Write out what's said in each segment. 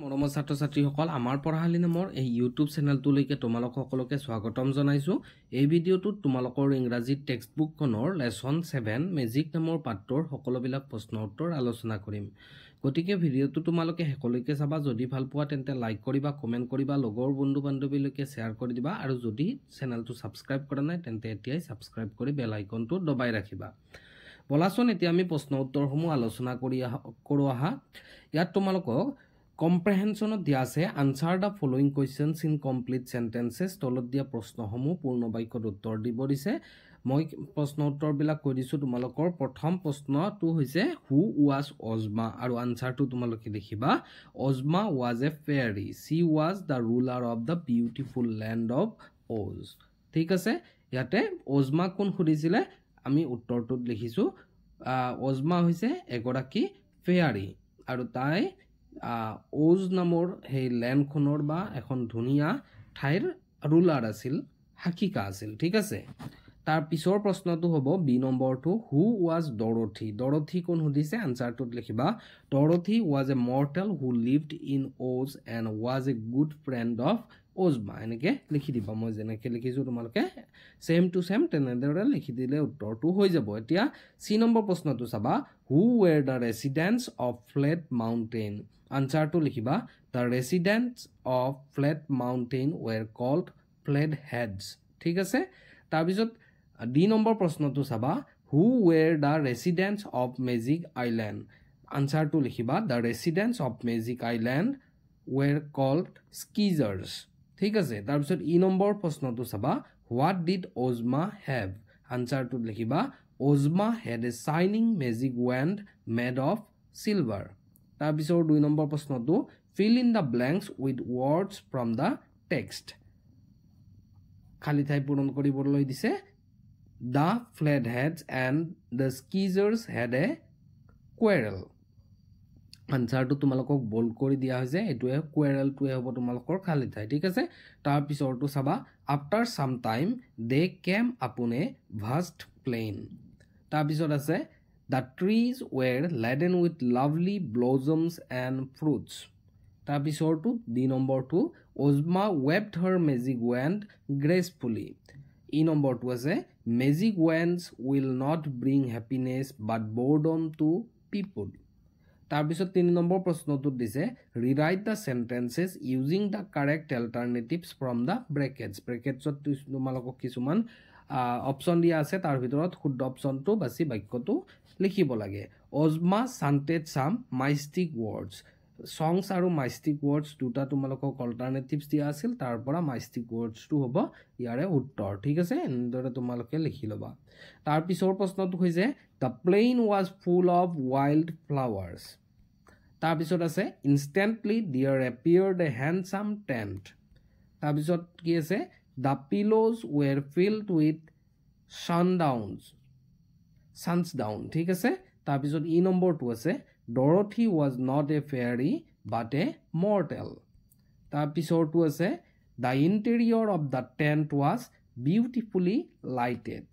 মৰমৰ ছাত্ৰ ছাত্ৰীসকল আমাৰ পঢ়াশালী নামৰ এই ইউটিউব চেনেলটোলৈকে তোমালোক সকলোকে স্বাগতম জনাইছোঁ। এই ভিডিঅ'টোত তোমালোকৰ ইংৰাজী টেক্সটবুকখনৰ লেচন 7 মেজিক নামৰ পাঠটোৰ সকলোবিলাক প্ৰশ্ন উত্তৰ আলোচনা কৰিম। গতিকে ভিডিঅ'টো তোমালোকে শেষলৈকে চাবা। যদি ভাল পোৱা তেন্তে লাইক কৰিবা, কমেণ্ট কৰিবা, লগৰ বন্ধু বান্ধৱীলৈকে শ্বেয়াৰ কৰি দিবা আৰু যদি চেনেলটো ছাবস্ক্ৰাইব কৰা নাই তেন্তে এতিয়াই ছাবস্ক্ৰাইব কৰি বেল আইকনটো দবাই ৰাখিবা। বলাচোন এতিয়া আমি প্ৰশ্ন উত্তৰসমূহ আলোচনা কৰোঁ আহা। ইয়াত তোমালোকক কম্প্ৰেহেনশ্যনত দিয়া আছে answer the following questions in complete sentences. তলত দিয়া প্ৰশ্নসমূহ পূৰ্ণ বাক্যত উত্তৰ দিব দিছে। মই প্ৰশ্ন উত্তৰবিলাক কৈ দিছোঁ তোমালোকৰ। প্ৰথম প্ৰশ্নটো হৈছে হু ৱাজ অজমা আৰু আনচাৰটো তোমালোকে দেখিবা। Ozma was a fairy, she was the ruler of the beautiful land of Oz. ঠিক আছে, ইয়াতে অজমা কোন সুধিছিলে আমি উত্তৰটোত লিখিছোঁ। অজমা হৈছে এগৰাকী ফেয়াৰী আৰু তাই অজ নামৰ সেই লেণ্ডখনৰ বা এখন ধুনীয়া ঠাইৰ ৰুলাৰ আছিল, শাসিকা আছিল। ঠিক আছে, তাৰ পিছৰ প্ৰশ্নটো হ'ব বি নম্বৰটো হু ৱাজ ডৰথি। ডৰথি কোন সুধিছে আনচাৰটোত লিখিবা Dorothy was a mortal who lived in Oz and was a good friend of Ozma. এনেকৈ লিখি দিবা। মই যেনেকৈ লিখিছোঁ তোমালোকে ছেম টু ছেম তেনেদৰে লিখি দিলে উত্তৰটো হৈ যাব। এতিয়া চি নম্বৰ প্ৰশ্নটো চাবা who were the residents of Flat Mountain. আনচাৰটো লিখিবা the residents of Flat Mountain were called Flatheads. ঠিক আছে, তাৰপিছত ডি নম্বৰ প্ৰশ্নটো চাবা who were the residents of Magic Island. আনচাৰটো লিখিবা the residents of Magic Island were called Skeezers. ঠিক আছে, তাৰপিছত ই নম্বৰ প্ৰশ্নটো চাবা হোৱাট ডিড অজমা হেভ। আনচাৰটোত লিখিবা Ozma had a shining magic wand made of silver. তাৰপিছত 2 নম্বৰ প্ৰশ্নটো fill in the blanks with words from the text. খালী ঠাই পূৰণ কৰিবলৈ দিছে the Flatheads and the Skeezers had a quarrel. আনচাৰটো তোমালোকক বল্ড কৰি দিয়া হৈছে, এইটোৱে কোৱেৰেলটোৱে হ'ব তোমালোকৰ খালী ঠাই। ঠিক আছে, তাৰপিছৰটো চাবা after some time they came upon a vast plain. তাৰপিছত আছে the trees were laden with lovely blossoms and fruits. তাৰপিছৰটো ডি নম্বৰটো অজমা ৱেভড হাৰ মেজিক ৱেণ্ড গ্ৰেচফুলি। ই নম্বৰটো আছে magic wands will not bring happiness but boredom to people. তাৰপিছত 3 number প্ৰশ্নটোত দিছে rewrite the sentences using the correct alternatives from the brackets. ব্ৰেকেটছত তোমালোকক কিছুমান অপশ্যন দিয়া আছে, তাৰ ভিতৰত শুদ্ধ অপশ্যনটো বাছি বাক্যটো লিখিব লাগে। অজমা চান্টেড চাম মাইষ্টিক ৱৰ্ডছ। চংছ আৰু মাইষ্টিক ৱৰ্ডছ দুটা তোমালোকক অল্টাৰনেটিভছ দিয়া আছিল, তাৰ পৰা মাইষ্টিক ৱৰ্ডছটো হ'ব ইয়াৰে উত্তৰ। ঠিক আছে, এনেদৰে তোমালোকে লিখি ল'বা। তাৰপিছৰ প্ৰশ্নটো হৈছে the plain was full of wild flowers. তাৰপিছত আছে ইনষ্টেণ্টলি দিয়াৰ এপিয়াৰ্ড এ হেণ্ডচাম টেণ্ট। তাৰপিছত কি আছে the pillows were filled with swansdown. ঠিক আছে, তাৰপিছত ই নম্বৰটো আছে Dorothy was not a fairy but a mortal. তাৰপিছৰটো আছে the interior of the tent was beautifully lighted.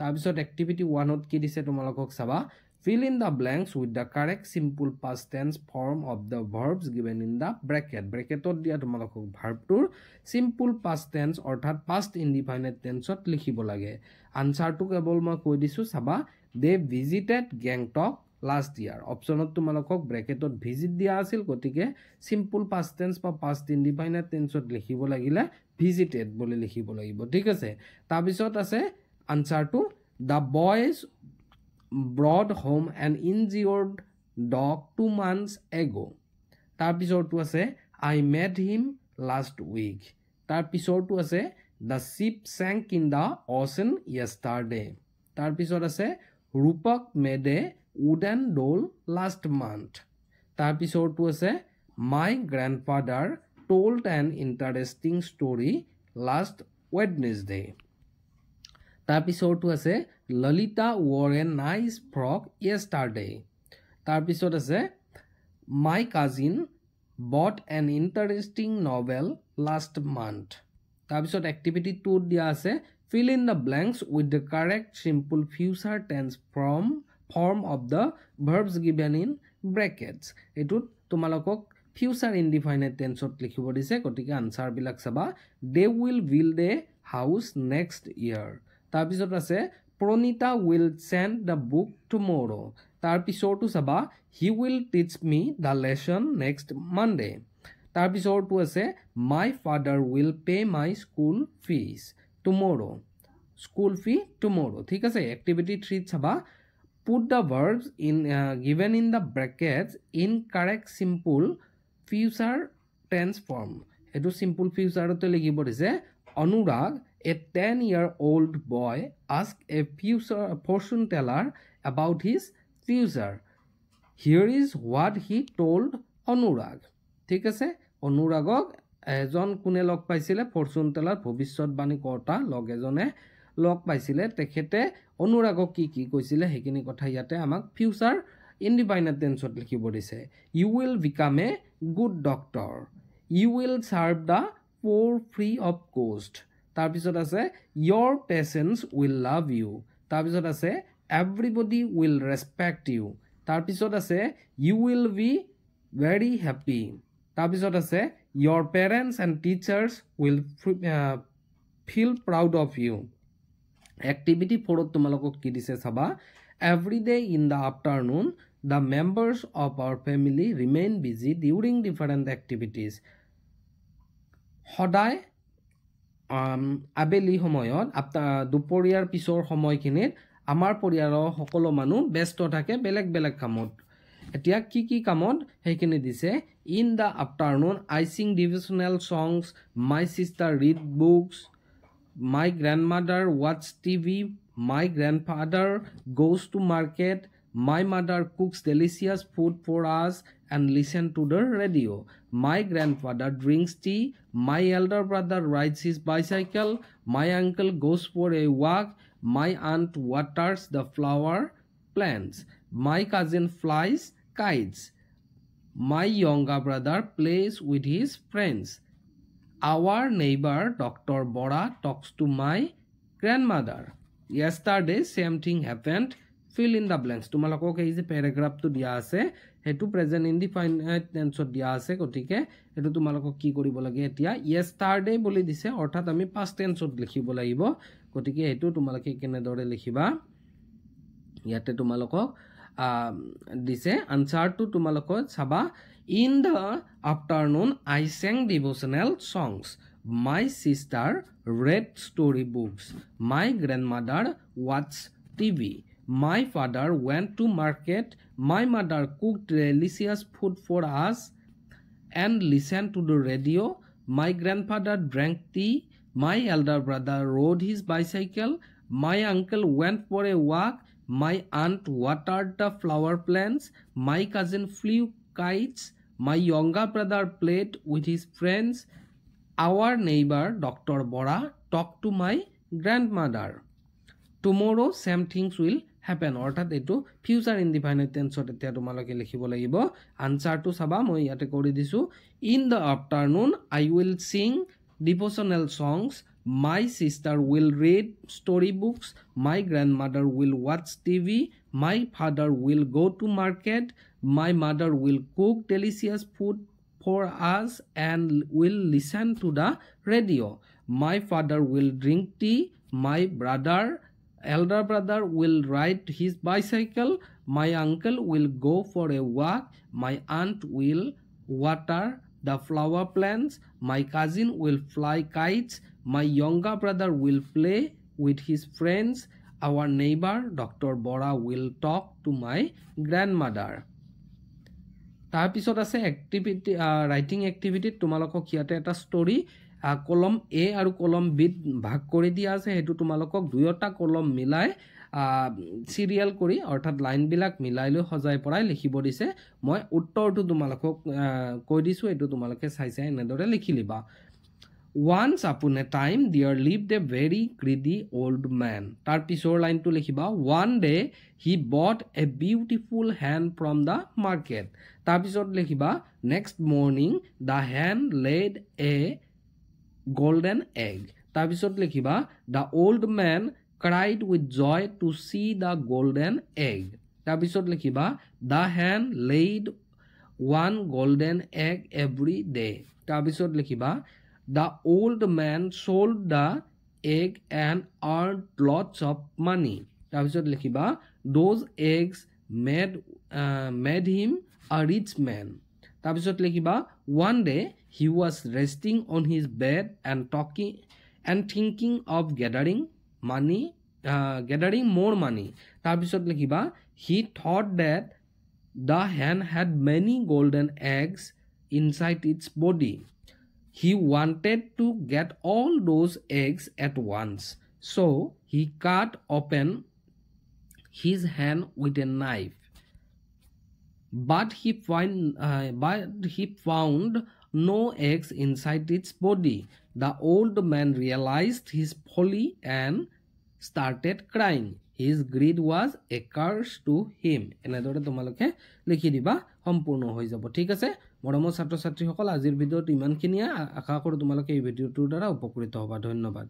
তাৰপিছত এক্টিভিটি 1ত কি দিছে তোমালোকক চাবা fill in the blanks with the correct simple past tense form of the verbs given in the bracket. ব্ৰেকেটত দিয়া তোমালোকক ভাৰ্বটোৰ চিম্পুল পাষ্ট টেন্স অৰ্থাৎ পাষ্ট ইনডিফাইনেট টেন্সত লিখিব লাগে। আনচাৰটো কেৱল মই কৈ দিছোঁ চাবা they visited Gangtok last year. অপশ্যনত তোমালোকক ব্ৰেকেটত ভিজিট দিয়া আছিল, গতিকে চিম্পুল পাষ্ট টেন্স বা পাষ্ট ইনডিফাইনেট টেন্সত লিখিব লাগিলে ভিজিটেড বুলি লিখিব লাগিব। ঠিক আছে, তাৰপিছত আছে আনচাৰটো the boys brought home an injured dog 2 months ago। তাৰপিছৰটো আছে I made him last week. তাৰপিছৰটো আছে the ship sank in the ocean yesterday. তাৰপিছত আছে Rupak made a wooden doll last month. তাৰপিছৰটো আছে my grandfather told an interesting story last Wednesday. তাৰপিছৰটো আছে Lalita wore a nice frock yesterday. তাৰপিছত আছে my cousin bought an interesting novel last month. তাৰপিছত activity 2ত দিয়া আছে feel in the blanks with the correct simple future tense form of the verbs given in brackets. এইটোত তোমালোকক future indefinite টেন্সত লিখিব দিছে গতিকে আনসাৰ বিলাক চাবা they will build a house next year তাৰপিছত আছে Pranita will send the book tomorrow তাৰপিছৰটো চাবা he will teach me the lesson next Monday তাৰপিছৰটো আছে my father will pay my school fees tomorrow school fee tomorrow ঠিক আছে activity 3 চাবা put the verbs in given in the brackets in correct simple future tense form etu simple future te likhibo dise Anurag a 10-year-old boy asked a fortune teller about his future here is what he told Anurag ঠিক আছে অনুৰাগক এজন কোনে লগ পাইছিলে Fortune teller ভৱিষ্যৎবাণী কৰ্তা লগ এজনে লগ পাইছিলে তেখেতে অনুৰাগক কি কৈছিলে হেকিনি কথা ইয়াতে আমাক ফিউচাৰ ইনডিফাইনাইট টেন্সত লিখিব দিছে you will become a good doctor you will serve the poor free of cost তাৰপিছত আছে your patients will love you তাৰপিছত আছে এভৰিবডি উইল ৰেসপেক্ট ইউ তাৰপিছত আছে you will be very happy তাৰপিছত আছে your parents and teachers will feel proud of you Activity 4 তোমালোকক কি দিছে চাবা every day in the afternoon the members of our family remain busy during different activities সদায় আবেলি সময়ত দুপৰীয়াৰ পিছৰ সময়খিনিত আমাৰ পৰিয়ালৰ সকলো মানুহ ব্যস্ত থাকে বেলেগ বেলেগ কামত এতিয়া কি কামত হেকিনি দিছে in the afternoon I sing devotional songs my sister read books My grandmother watches TV. My grandfather goes to market. My mother cooks delicious food for us and listens to the radio. My grandfather drinks tea. My elder brother rides his bicycle. My uncle goes for a walk. My aunt waters the flower plants. My cousin flies kites. My younger brother plays with his friends. Our neighbor Dr. Bora talks to my grandmother. Yesterday same thing happened. Fill in the blanks. তোমালোকক এই যে প্যাৰাগ্ৰাফটো দিয়া আছে হেতু present indefinite টেন্সত দিয়া আছে গতিকে এটো তোমালোকক কি কৰিব লাগে এতিয়া yesterday বুলি দিছে অৰ্থাৎ আমি past tenseত লিখিব লাগিব গতিকে এটো তোমালোকে কেনে দৰে লিখিবা ইয়াতে তোমালোকক দিছে আনসাৰটো তোমালোকক চাবা In the afternoon, I sang devotional songs. My sister read storybooks. My grandmother watched TV. My father went to market. My mother cooked delicious food for us and listened to the radio. My grandfather drank tea. My elder brother rode his bicycle. My uncle went for a walk. My aunt watered the flower plants. My cousin flew kites. My younger brother played with his friends. Our neighbor Dr. Bora talked to my grandmother. Tomorrow same things will happen. অৰ্থাৎ এটো future indefinite টেন্সত এতিয়া তোমালোকে লিখিব লাগিব আনসাৰটো চাবা মই ইয়াতে কৰি দিছো in the afternoon I will sing devotional songs. My sister will read storybooks. My grandmother will watch TV. My father will go to market. My mother will cook delicious food for us and will listen to the radio. My father will drink tea. My elder brother will ride his bicycle. My uncle will go for a walk. My aunt will water the flower plants. My cousin will fly kites. My younger brother will play with his friends. Our neighbor Dr. Bora will talk to my grandmother. তাৰপিছত আছে activity writing এক্টিভিটিত তোমালোকক ইয়াতে এটা story কলম এ আৰু কলম B ভাগ কৰি দিয়া আছে হেতু তোমালোকক দুয়োটা কলম মিলাই সিৰিয়াল কৰি অৰ্থাৎ লাইন বিলাক মিলাই লৈ সজাই পৰাই লিখিব দিছে মই উত্তৰটো তোমালোকক কৈ দিছো এটো তোমালোকে চাই এনেদৰে লিখি লিবা Once upon a time there lived a very greedy old man. Tar pisor line to likhiba one day he bought a beautiful hen from the market. Tar pisor likhiba next morning the hen laid a golden egg. Tar pisor likhiba the old man cried with joy to see the golden egg. Tar pisor likhiba the hen laid one golden egg every day. তাৰপিছত লিখিবা the old man sold the egg and earned lots of money. তাৰপিছত লিখিবা those eggs made him a rich man. তাৰপিছত লিখিবা one day he was resting on his bed and thinking of gathering more money. তাৰপিছত লিখিবা he thought that the hen had many golden eggs inside its body. He wanted to get all those eggs at once, so he cut open his hen with a knife. But he found no eggs inside its body. The old man realized his folly and started crying. His greed was a curse to him. এনেদৰে তোমালোকে লিখি দিবা সম্পূৰ্ণ হৈ যাব ঠিক আছে মৰমৰ ছাত্ৰ ছাত্ৰীসকল আজিৰ ভিডিঅ'ত ইমানখিনিয়ে আশা কৰোঁ তোমালোকে এই ভিডিঅ'টোৰ দ্বাৰা উপকৃত হ'বা ধন্যবাদ